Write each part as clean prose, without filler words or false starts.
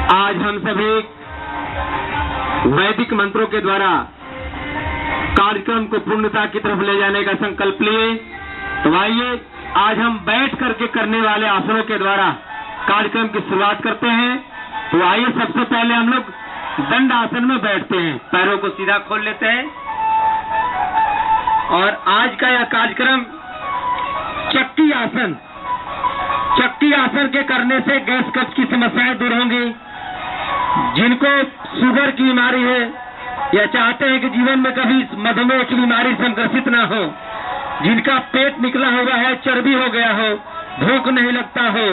आज हम सभी वैदिक मंत्रों के द्वारा कार्यक्रम को पूर्णता की तरफ ले जाने का संकल्प लिए। तो आइए आज हम बैठ करके करने वाले आसनों के द्वारा कार्यक्रम की शुरुआत करते हैं। तो आइए सबसे पहले हम लोग दंड आसन में बैठते हैं, पैरों को सीधा खोल लेते हैं। और आज का यह कार्यक्रम चक्की आसन के करने से गैस कब्ज की समस्याएं दूर होंगी। जिनको शुगर की बीमारी है या चाहते हैं कि जीवन में कभी मधुमेह की बीमारी से ग्रसित न हो, जिनका पेट निकला हुआ है, चर्बी हो गया हो, भूख नहीं लगता हो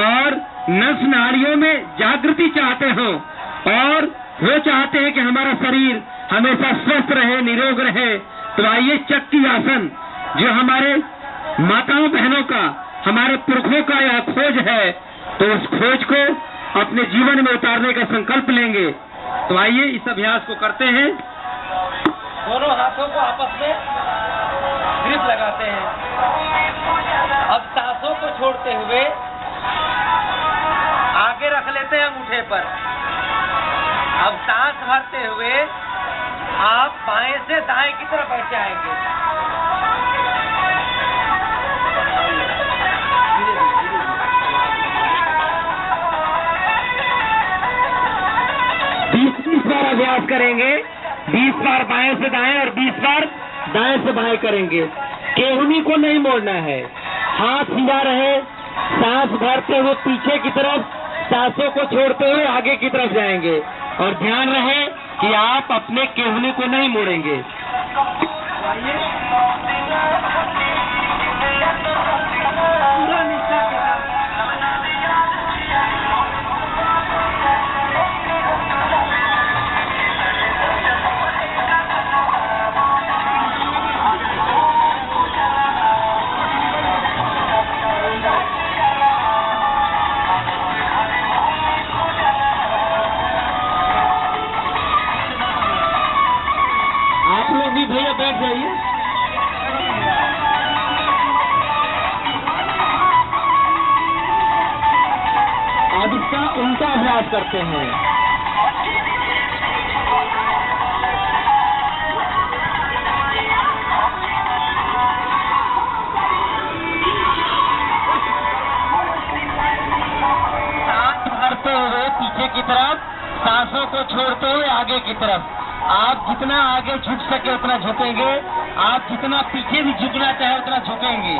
और नस नाड़ियों में जागृति चाहते हो और वो चाहते हैं कि हमारा शरीर हमेशा स्वस्थ रहे, निरोग रहे, तो आइए चक्की आसन, जो हमारे माताओं बहनों का, हमारे पुरखों का यह खोज है, तो उस खोज को अपने जीवन में उतारने का संकल्प लेंगे। तो आइए इस अभ्यास को करते हैं। दोनों हाथों को आपस में ग्रिप लगाते हैं। अब सांसों को छोड़ते हुए आगे रख लेते हैं अंगूठे पर। अब सांस भरते हुए आप बाएं से दाएं की तरफ बैठ जाएंगे। 20 बार अभ्यास करेंगे। 20 बार बाएं से दाएं और 20 बार दाएं से बाएं करेंगे। केहनी को नहीं मोड़ना है, हाथ सीधा रहे, सांस भरते हुए पीछे की तरफ, सांसों को छोड़ते हुए आगे की तरफ जाएंगे और ध्यान रहे कि आप अपने केहनी को नहीं मोड़ेंगे। आप लोग भी भैया बैठ जाइए। अब इसका उल्टा अभ्यास करते हैं। सांस भरते हुए पीछे की तरफ, सांसों को छोड़ते हुए आगे की तरफ। आप जितना आगे झुक सके उतना झुकेंगे, आप जितना पीछे भी झुकना चाहे उतना झुकेंगे।